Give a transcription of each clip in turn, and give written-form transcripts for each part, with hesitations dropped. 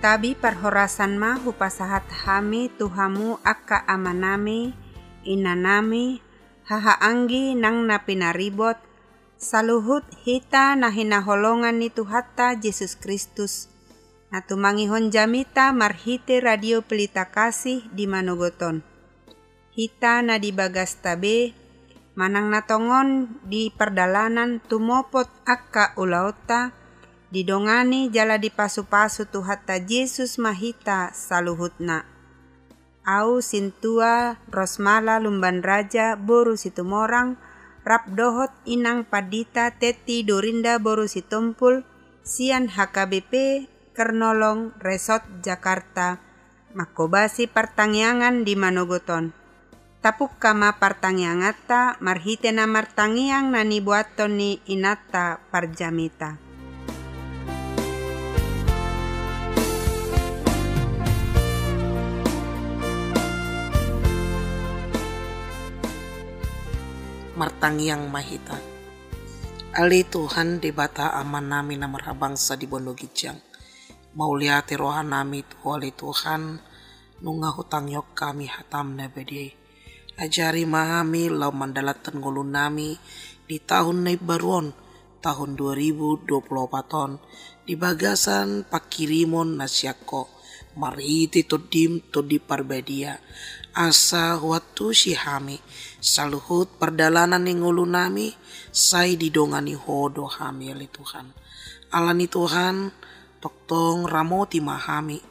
Tabi parhorasan ma hupasahat hami tuhamu akka amanami, inanami, haha anggi nang napinaribot, saluhut hita na hinaholongan ni Tuhatta Yesus Kristus. Na tumangihon jamita marhite radio Pelita Kasih di Manogoton. Hita na di bagas tabe, manang natongon di perdalanan tumopot akka ulauta, didongani jala di pasu-pasu Tuhatta Yesus mahita saluhutna. Au sintua rosmala lumban raja boru situmorang, rap dohot inang padita teti dorinda boru situmpul, sian HKBP Kernolong Resort Jakarta, makobasi pertangyangan di Manogoton. Tapuk kama pertangyangata marhite na martangyang nani buaton ni inata parjamita. Martangyang mahita. Ali Tuhan di bata aman nami na marhabangsa di Bondo Gijang. Mauliati rohan nami tuwali Tuhan nunga hutang yok kami hatam na bedi. Ajari mahami lau mandalatan ngulun nami di tahun na baruon tahun 2024 di bagasan pakirimon nasyako mariti todim todi parbedia asa waktu si hami saluhut perdalanan ni ngulun nami say didongani hodo hami ali Tuhan alani Tuhan toktong ramoti mahami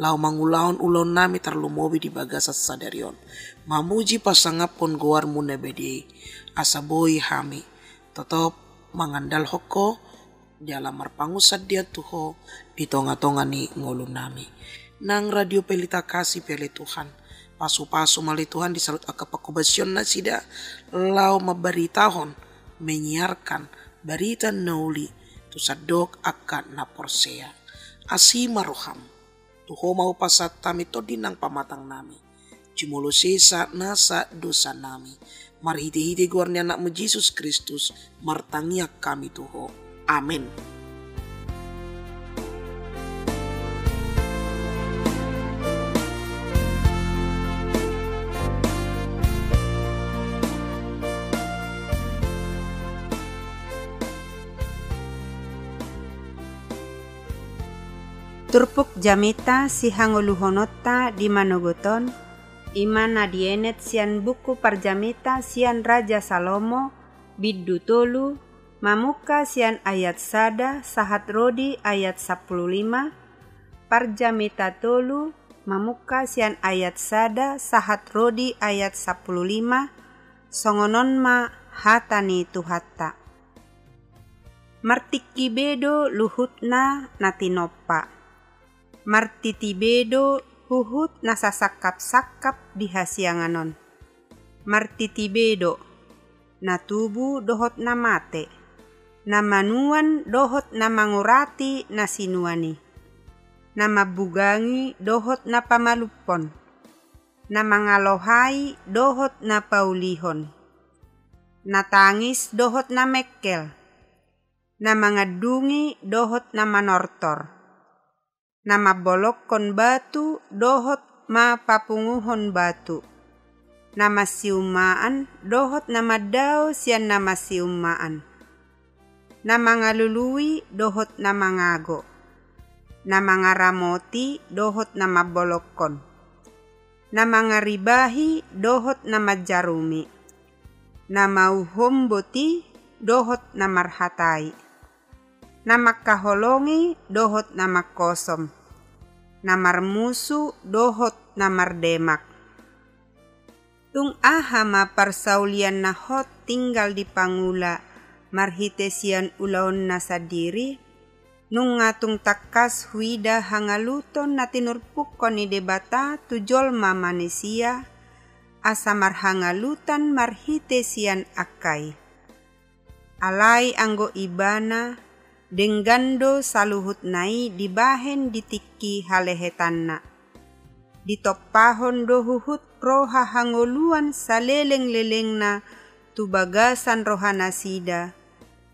lau mangulaon ulon nami tarlumobi di bagasat sadarion mamuji pasangapon goar muna bedi asaboi hami tetap mangandal hoko dalam marpangusad dia tuho di tonga-tonga ni ngulun nami nang radio Pelita Kasih pele Tuhan pasu-pasu mali Tuhan disalut akapakubasyon na sida lau mabaritahon menyiarkan berita nauli tusadok akan na porsea asima roham tuho mau pasat tami todi nang pamatang nami cumulo sesa nasa dosa nami marhiti-hiti guarni anakmu Yesus Kristus martangiak kami tuho amin. Turpuk jamita si hanguluhonota di Manogoton, iman nadienet sian buku parjamita sian Raja Salomo, biddu tolu, mamuka sian ayat sada, sahat rodi ayat 15, parjamita tolu, mamuka sian ayat sada, sahat rodi ayat 15, songonon ma hatani Tuhatta. Martiki bedo luhutna natinopa. Martitibedo huhut nasasakap-sakap di hasianganon. Martitibedo natubu dohot na mate. Namanuan dohot na mangurati na sinuani. Namabugangi dohot na pamalupon. Namangalohai dohot na paulihon. Natangis dohot na mekkel. Namangadungi dohot na manortor. Nama bolokon batu dohot ma papunguhon batu. Nama siumaan dohot nama dao sian nama siumaan. Nama ngalului dohot nama ngago. Nama ngaramoti dohot nama bolokon. Nama ngaribahi dohot nama jarumi. Nama uhomboti dohot nama marhatai. Nama kaholongi dohot nama kosom. Namar musu dohot namar demak. Tung ahama parsaulian nahot tinggal di pangula marhitesian ulaon nasadiri. Nung ngatung takas huida hangaluton natinurpukon ni debata tujol manesia. Asamar hangalutan marhitesian akai. Alai anggo ibana. Denggando saluhut nai dibahen ditiki halehetanna. Ditopahon dohuhut roha hangoluan saleleng-lelengna tubagasan rohana sida.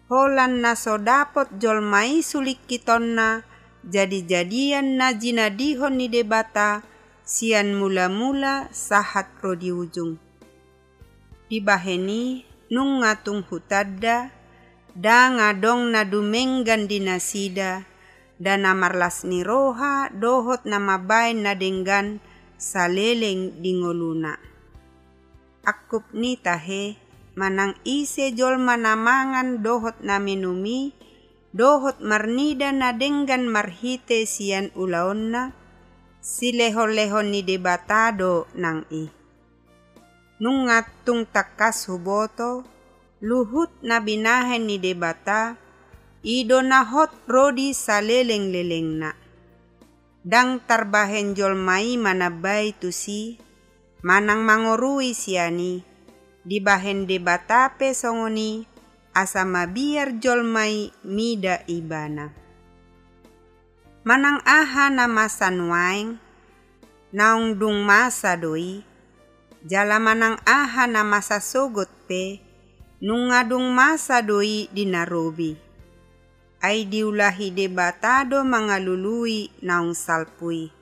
Holan na sodapot jolmai sulik kitonna jadi-jadian na jinadihon ni debata sian mula-mula sahat pro di ujung. Dibaheni nung ngatung hutadda da ngadong na dumenggan dinasida da namarlas ni roha dohot nama bain na denggan saleleng dingoluna. Akup ni tahe manang ise jol manamangan dohot na minumi dohot marnida na denggan marhite sian ulaonna si lehon-lehon ni debatado nang i. Nung ngatung takas huboto luhut na binahen ni debata ido na hot rodi saleleng-leleng na. Dang tarbahen jol mai manabay tusi manang mangorui siani dibahen debata pe songoni asa mabiar jol mai mida ibana. Manang aha na masanwaeng naung dung masa doi jala manang aha na masa sogot pe nung ngadung masa doi dinarobi. Ay diulahi debatado mangalului naung salpui.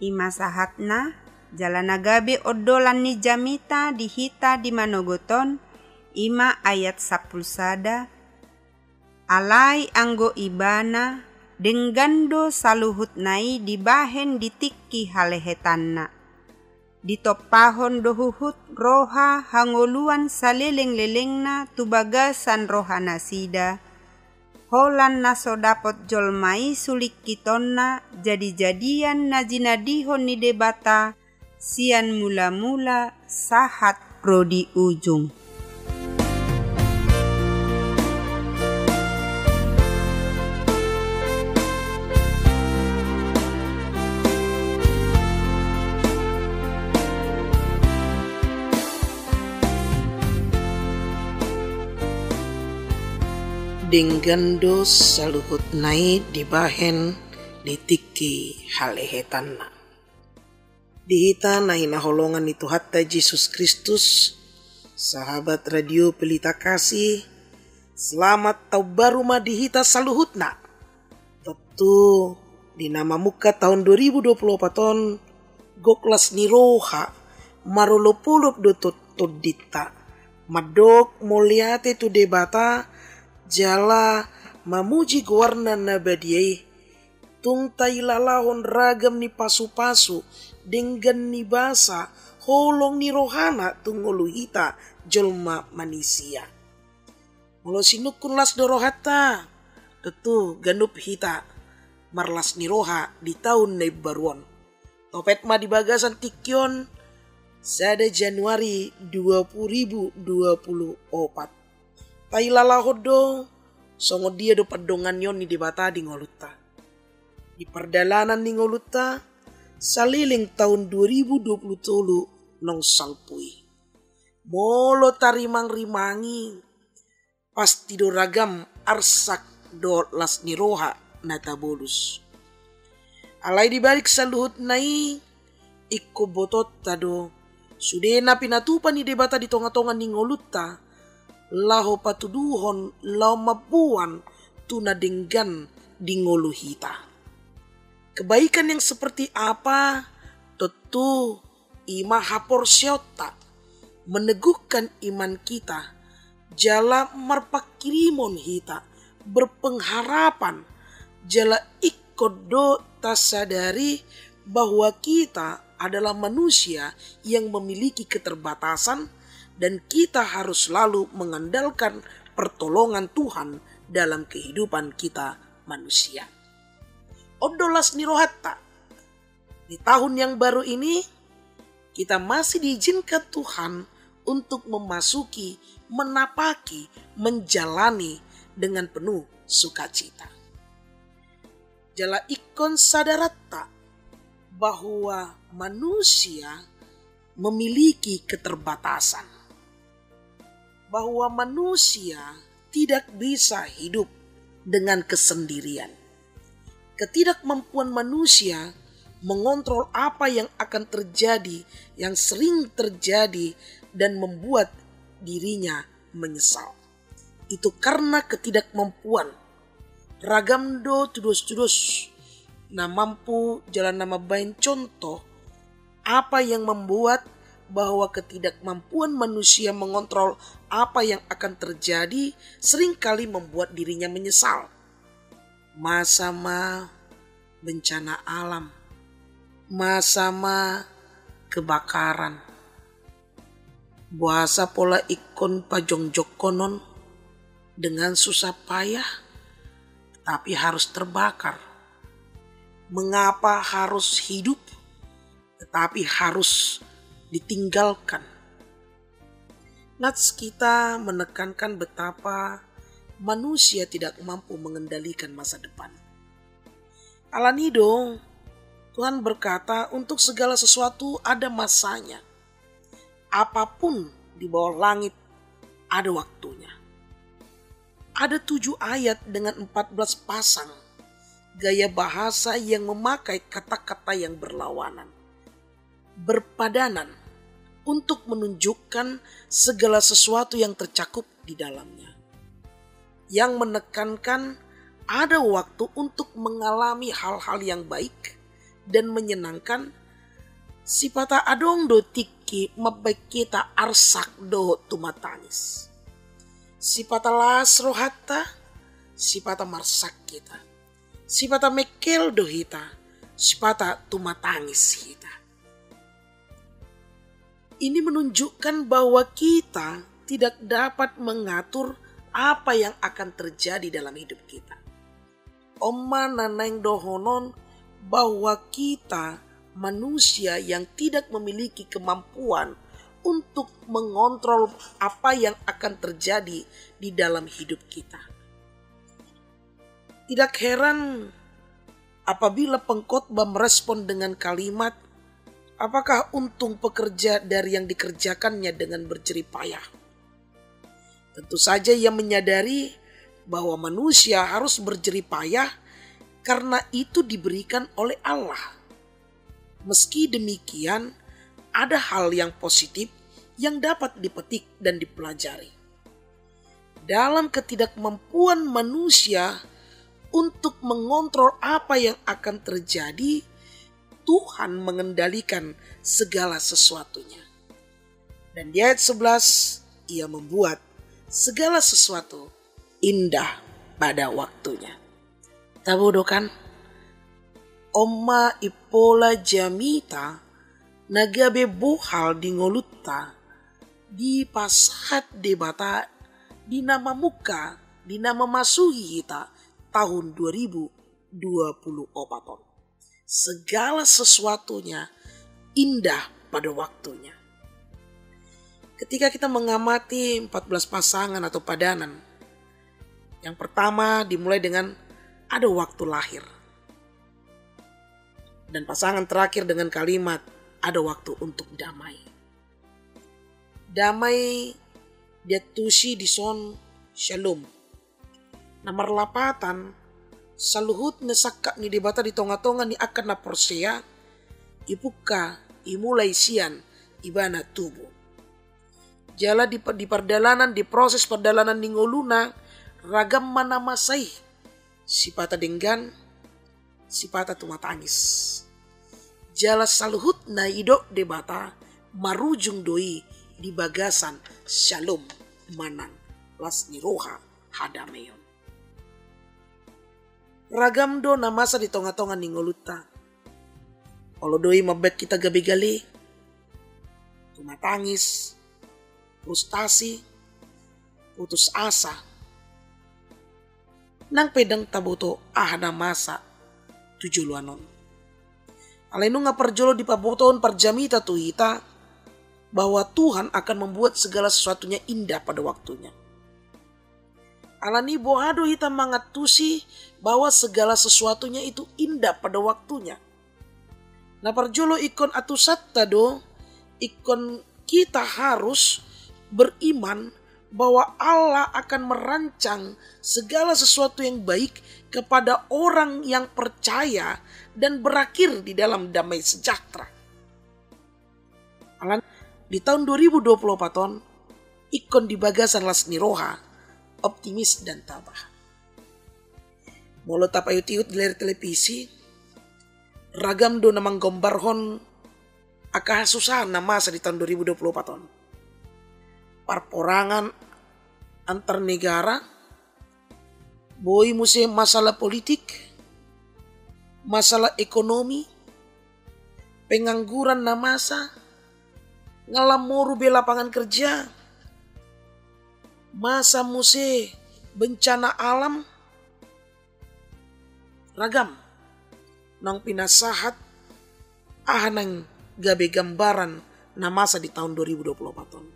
Imasahat na jala nagabi odolan ni jamita dihita di manogoton ima ayat 10 alai anggo ibana denggando saluhut nai dibahen ditikki halehetanna. Ditopahon dohuhut roha hangoluan saleleng-lelengna tubagasan roha nasida. Holan naso dapot jolmai sulik kitonna jadi-jadian na jinadihon ni debata sian mula-mula sahat pro di ujung. Denggando saluhut nai dibahen ditiki halehetanna. Dihita nai naholongan itu hatta Yesus Kristus, sahabat radio Pelita Kasih, selamat tau baru ma dihita saluhutna. Tentu di nama muka tahun 2024 goklas ni roha marolopolop dotot todita madok moliate tu debata jala mamuji guarna nabadiai tung tailalahon ragam ni pasu-pasu denggan ni basa holong ni rohana tungoluhita jolma manisia. Molo sinukun las dorohata tentu ganup hita marlas ni roha di tahun na baruan. Topet ma di bagasan tikyon sada Januari 2024. Tailalahodo songo dia do padongan yon ni debata di ngoluta. Di perdalanan di ngoluta saliling tahun 2020 nong salpui. Molo tarimang-rimangi pasti do ragam arsak do las ni roha natabolus. Alai dibalik saluhut nai ikko botot tado sudena pinatupan ni debata di tonga-tonga ni ngoluta. Laho patuduhon lau mabuan tuna denggan dingoluhita. Kebaikan yang seperti apa? Tentu ima hapor syota meneguhkan iman kita. Jala marpakirimon hita berpengharapan. Jala ikodo tasadari bahwa kita adalah manusia yang memiliki keterbatasan dan kita harus selalu mengandalkan pertolongan Tuhan dalam kehidupan kita manusia. Odolas nirohatta. Di tahun yang baru ini, kita masih diizinkan Tuhan untuk memasuki, menapaki, menjalani dengan penuh sukacita. Jala ikon sadaratta bahwa manusia memiliki keterbatasan. Bahwa manusia tidak bisa hidup dengan kesendirian. Ketidakmampuan manusia mengontrol apa yang akan terjadi, yang sering terjadi dan membuat dirinya menyesal. Itu karena ketidakmampuan. Ragam do tudos-tudos Nah mampu jalan nama bain contoh apa yang membuat bahwa ketidakmampuan manusia mengontrol apa yang akan terjadi seringkali membuat dirinya menyesal. Masama bencana alam, masama kebakaran, buasa pola ikon pajongjok konon dengan susah payah tapi harus terbakar. Mengapa harus hidup tetapi harus ditinggalkan? Nats kita menekankan betapa manusia tidak mampu mengendalikan masa depan. Alanido, Tuhan berkata untuk segala sesuatu ada masanya. Apapun di bawah langit ada waktunya. Ada 7 ayat dengan 14 pasang gaya bahasa yang memakai kata-kata yang berlawanan, berpadanan untuk menunjukkan segala sesuatu yang tercakup di dalamnya. Yang menekankan ada waktu untuk mengalami hal-hal yang baik dan menyenangkan. Sipata adong do tiki mabek kita arsak do tumatangis. Sipata las rohata, sipata marsak kita. Sipata mekel do hita, sipata tumatangis hita. Ini menunjukkan bahwa kita tidak dapat mengatur apa yang akan terjadi dalam hidup kita. Oma naneng dohonon bahwa kita manusia yang tidak memiliki kemampuan untuk mengontrol apa yang akan terjadi di dalam hidup kita. Tidak heran apabila pengkhotbah merespon dengan kalimat, apakah untung pekerja dari yang dikerjakannya dengan berjerih payah? Tentu saja ia menyadari bahwa manusia harus berjerih payah karena itu diberikan oleh Allah. Meski demikian, ada hal yang positif yang dapat dipetik dan dipelajari. Dalam ketidakmampuan manusia untuk mengontrol apa yang akan terjadi, Tuhan mengendalikan segala sesuatunya. Dan di ayat 11, ia membuat segala sesuatu indah pada waktunya. Tabodokan, Oma ipola jamita nagabe bohal di ngolutta di pasat debata di nama muka di nama masuhi kita tahun 2024. Segala sesuatunya indah pada waktunya. Ketika kita mengamati 14 pasangan atau padanan, yang pertama dimulai dengan ada waktu lahir. Dan pasangan terakhir dengan kalimat ada waktu untuk damai. Damai diatusi di son shalom. Nomor 8 saluhut nesakak ni debata di tonga-tonga ni akan na porsea ipuka imulai sian ibana tubuh. Jala di perdalanan, di proses perdalanan ni ngoluna ragam mana masai sipata denggan sipata tumatangis. Jala saluhut na idok debata marujung doi di bagasan shalom manan las niroha hadameyon. Ragam do na masa di tonga-tonga ningoluta. Olo doi mabet kita gabi-gali, tumatangis, frustasi, putus asa. Nang pedang taboto na masa tujuluanon. Alenu nga perjolo di paboton parjamita tuhita bahwa Tuhan akan membuat segala sesuatunya indah pada waktunya. Alani bohado hita mangatusi bahwa segala sesuatunya itu indah pada waktunya. Nah perjolo ikon atusatta do, ikon kita harus beriman bahwa Allah akan merancang segala sesuatu yang baik kepada orang yang percaya dan berakhir di dalam damai sejahtera. Di tahun 2024 ikon di bagasan las niroha optimis dan tabah. Molo tapayut-iut di layar televisi ragam do namang gombarhon aka susah na masa di tahun 2024 on. Perporangan antar negara, boy musim masalah politik, masalah ekonomi, pengangguran na masa, ngalamoru be lapangan kerja, masa musim bencana alam, ragam nang pinasahat nang gabe gambaran na masa di tahun 2024 on.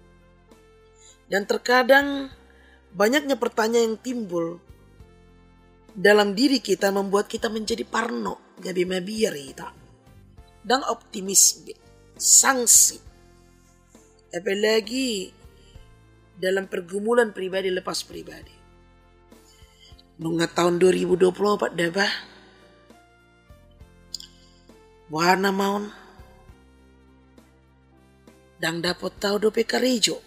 Dan terkadang banyaknya pertanyaan yang timbul dalam diri kita membuat kita menjadi parno gabe mabiar kita dan optimis sangsi, apalagi dalam pergumulan pribadi lepas pribadi. Nunggu tahun 2024 dah warna maun dan dapat tahu dope karejo.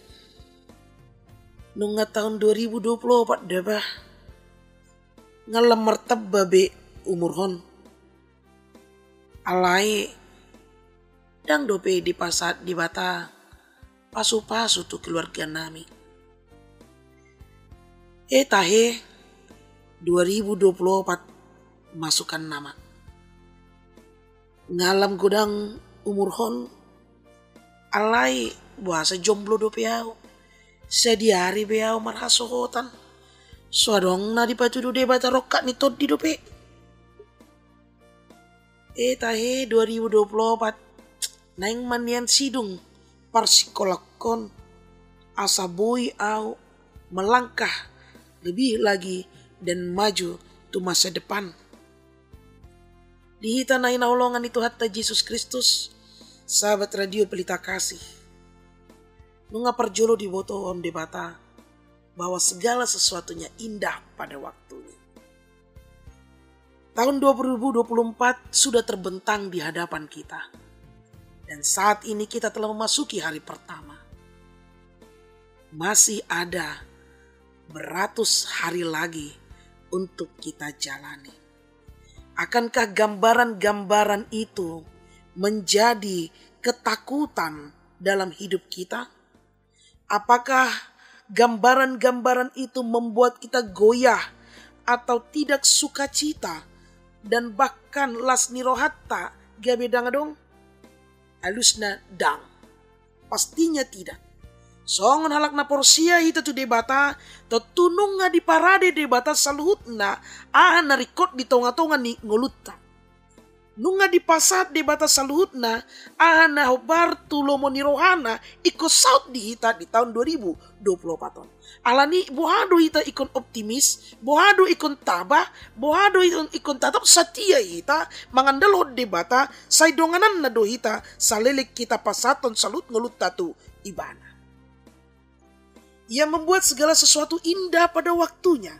Nunggu tahun 2024 dah ngalam martabba be umur hon alai dan dope di pasat di bata pasu-pasu tu keluarga nami. Tahe 2024 masukkan nama ngalam godang umur hon alai buasa jomblo do piau sediari piau marhasohotan suadong na dipatudu de bata rokat ni tod di dope. Tahe 2024 naing manian sidung parsikolakon asa boy au melangkah lebih lagi dan maju tu masa depan. Dihita na inaulongan itu hatta Yesus Kristus, sahabat radio Pelita Kasih. Nunga perjolo di botohon debata bahwa segala sesuatunya indah pada waktunya. Tahun 2024 sudah terbentang di hadapan kita. Dan saat ini kita telah memasuki hari pertama. Masih ada beratus hari lagi untuk kita jalani. Akankah gambaran-gambaran itu menjadi ketakutan dalam hidup kita? Apakah gambaran-gambaran itu membuat kita goyah atau tidak sukacita dan bahkan lasni rohatta gabe dangadong? Alusna dang. Pastinya tidak. Songon halak na porsia hita tu debata to tunung nga di parade debata saluhut na na rikot di tonga-tonga ni ngolutta. Nunga di pasat debata saluhut na na hobar tulomo ni rohana iko saut di hita di tahun 2024 on. Alani bohado hita ikon optimis, bohado ikon tabah, bohado ikon tatap setia hita mangandalo debata say donganan na do hita salelik kita pasaton salut ngolutta tu ibana. Ia membuat segala sesuatu indah pada waktunya.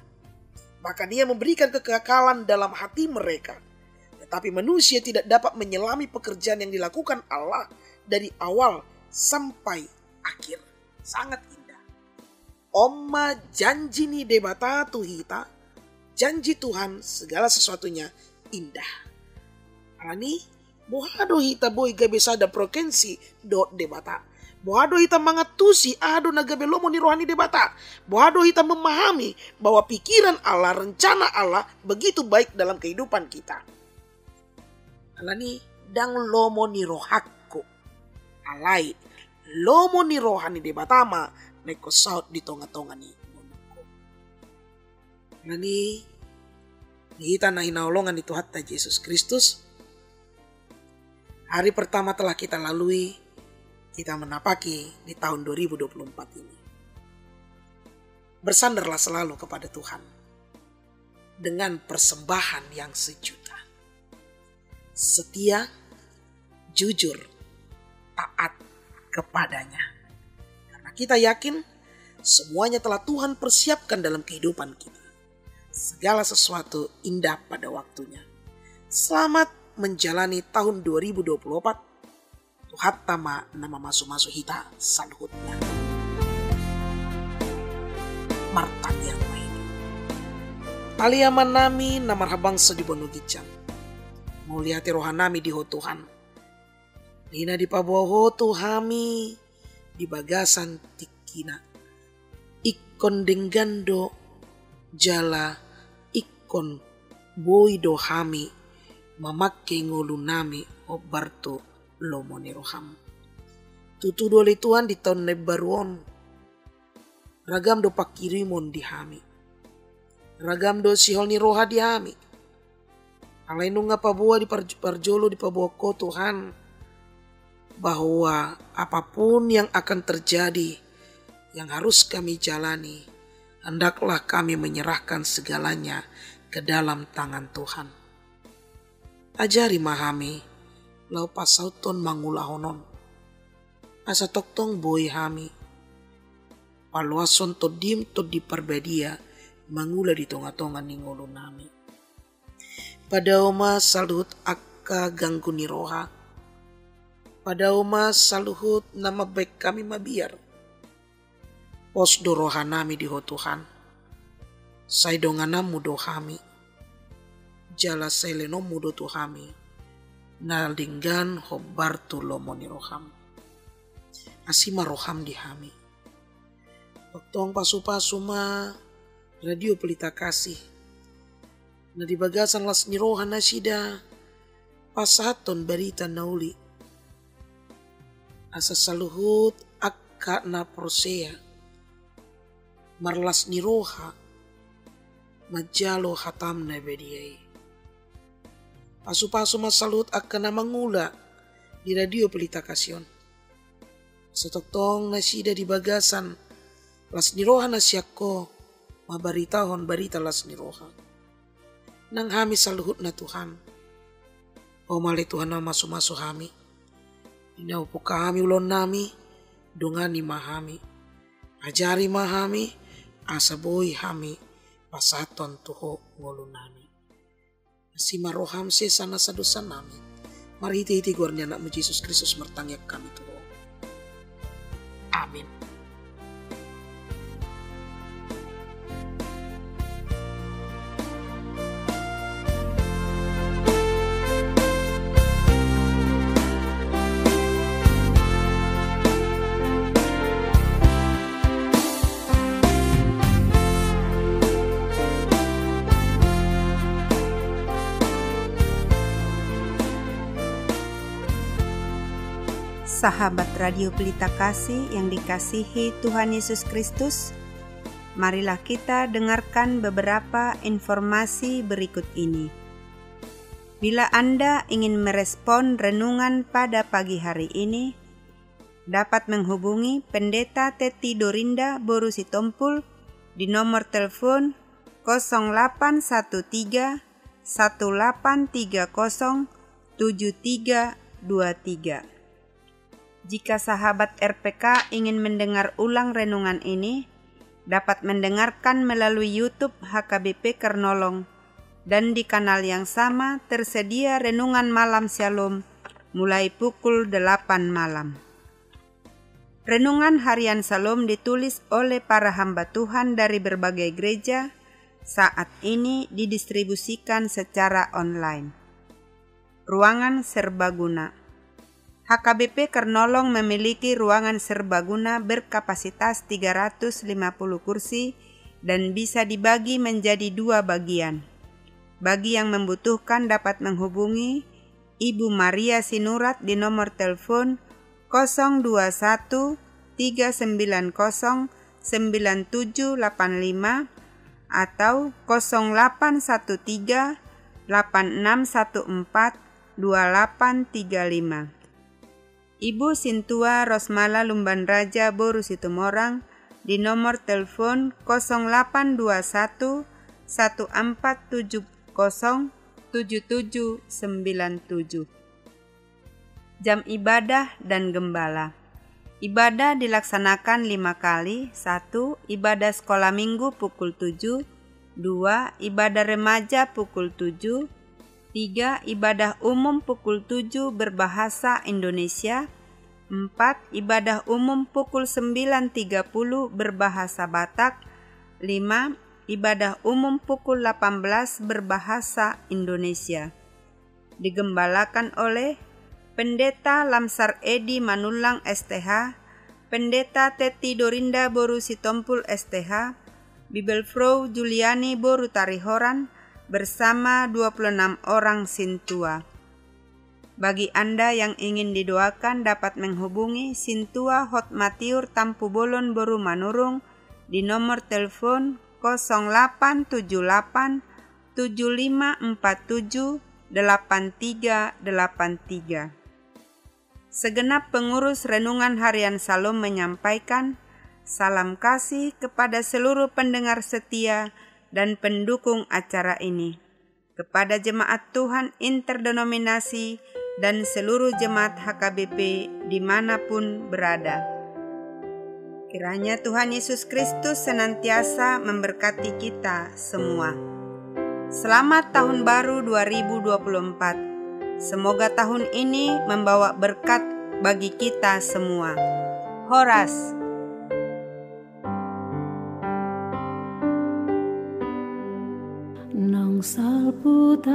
Bahkan ia memberikan kekekalan dalam hati mereka. Tetapi manusia tidak dapat menyelami pekerjaan yang dilakukan Allah dari awal sampai akhir. Sangat indah. Oma janji ni debata tuhita. Janji Tuhan segala sesuatunya indah. Alani bohado hita boy gabe sada prokensi dot debata. Bohado hita mangatusi ado nagabelomo ni rohani debata. Bohado hita memahami bahwa pikiran Allah, rencana Allah begitu baik dalam kehidupan kita. Alani dang lomo ni rohakku. Alai lomo ni rohani debata ma neko saut di tonga-tonga ni monoko. Alani hita na hinaulongan itu hatta Yesus Kristus. Hari pertama telah kita lalui. Kita menapaki di tahun 2024 ini. Bersandarlah selalu kepada Tuhan dengan persembahan yang sejuta. Setia, jujur, taat kepadanya. Karena kita yakin semuanya telah Tuhan persiapkan dalam kehidupan kita. Segala sesuatu indah pada waktunya. Selamat menjalani tahun 2024. Tuhatama nama masuk-masuk hita saluhutnya. Martang yang main. Aliaman nami namar habang sedibono gijang. Muliati rohanami di Tuhan. Nina di pabuah Tuhami di bagasan tikina. Ikon denggando jala ikon boy dohami mamakke ngolunami obarto lomoni roham. Tutu dole Tuhan di tahun nebaruon. Ragam do pakirimon di hami. Ragam do sihol ni roha di hami. Alai nunga pabuah di parjolo di pabuah ko Tuhan. Bahwa apapun yang akan terjadi yang harus kami jalani, hendaklah kami menyerahkan segalanya ke dalam tangan Tuhan. Ajari mahami, lau pasauton mangulahonon. Asa toktong boy hami. Paluason to dim to di perbedia, mangula di tonga-tonga ningolo nami. Pada oma salut akka ganggu ni roha. Pada oma saluhut nama baik kami mabiar. Pos do roha nami di Tuhan. Sai donganamu do hami. Jala seleno mudo tu hami. Naldinggan hobartu lomoni roham. Asima roham di hami. Oktong pasu-pasu ma radio pelita kasih. Na di bagasan las nirohan nasida. Pasaton berita nauli. Asa saluhut akka na prosea. Marlas niroha. Majalo hatam na bediyay. Pasu-pasu masalut akan na mangula di radio pelita kasyon. Setoktong nasida di bagasan las niroha na siya ko mabaritahon barita las niroha. Nang hami saluhut na Tuhan. O mali Tuhan na masu-masu hami. Inaupo kami ulon nami dungani mahami. Ajari mahami asaboy hami. Pasaton tuho ngolunami. Asima roham se sana sadosa nami. Mari hiti gornya anakmu Yesus Kristus mertangyak kami tuho. Amin. Sahabat Radio Pelita Kasih yang dikasihi Tuhan Yesus Kristus, marilah kita dengarkan beberapa informasi berikut ini. Bila Anda ingin merespon renungan pada pagi hari ini, dapat menghubungi Pendeta Teti Dorinda Boru Sitompul di nomor telepon 0813 1830 7323. Jika sahabat RPK ingin mendengar ulang renungan ini, dapat mendengarkan melalui YouTube HKBP Kernolong, dan di kanal yang sama tersedia renungan malam Shalom mulai pukul 8 malam. Renungan harian Shalom ditulis oleh para hamba Tuhan dari berbagai gereja, saat ini didistribusikan secara online. Ruangan serbaguna. HKBP Kernolong memiliki ruangan serbaguna berkapasitas 350 kursi dan bisa dibagi menjadi 2 bagian. Bagi yang membutuhkan dapat menghubungi Ibu Maria Sinurat di nomor telepon 021 390 9785 atau 0813 8614 2835. Ibu Sintua Rosmala Lumban Raja Boru Situmorang di nomor telepon 0821 1470 7797. Jam ibadah dan gembala. Ibadah dilaksanakan 5 kali. 1. Ibadah sekolah minggu pukul 7. 2. Ibadah remaja pukul 7. 3. Ibadah umum pukul 7 berbahasa Indonesia. 4. Ibadah umum pukul 9.30 berbahasa Batak. 5. Ibadah umum pukul 18 berbahasa Indonesia. digembalakan oleh Pendeta Lamsar Edi Manulang STH, Pendeta Teti Dorinda Boru Sitompul STH, Bibelfrau Juliani Boru Tarihoran bersama 26 orang sintua. Bagi Anda yang ingin didoakan dapat menghubungi Sintua Hotmatiur Tampu Bolon Boru Manurung di nomor telepon 0878 7547 8383. Segenap pengurus Renungan Harian Salom menyampaikan salam kasih kepada seluruh pendengar setia dan pendukung acara ini, kepada jemaat Tuhan interdenominasi dan seluruh jemaat HKBP dimanapun berada. Kiranya Tuhan Yesus Kristus senantiasa memberkati kita semua. Selamat Tahun Baru 2024. Semoga tahun ini membawa berkat bagi kita semua. Horas. Nang salputan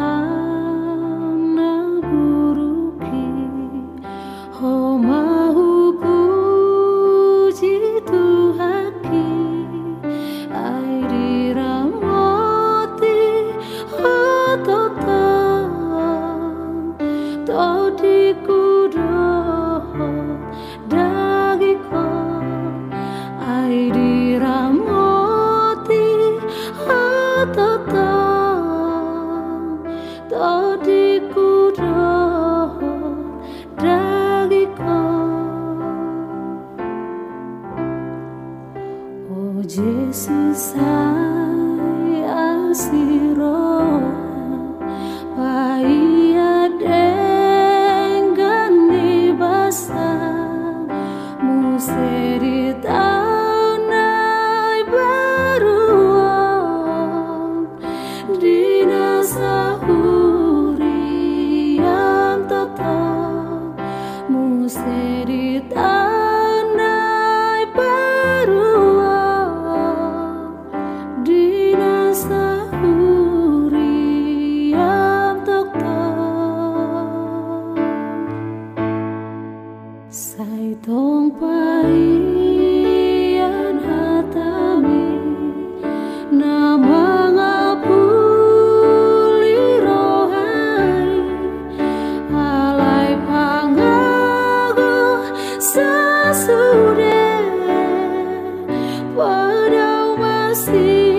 na buruki, ho mahu puji Tuhaki, ai diramoti ho totan, to dikudoh dagiko, ai diramoti ho totan, to dikudoh dagiko. Oh Jesus, I asiro paia dengan nibasa museri taunai baruan dina sahuri yang tetap museri taunai baruan dina sahuri yang tetap sai tong paian hatami na mangapuli rohai alai pangago sasude padau masih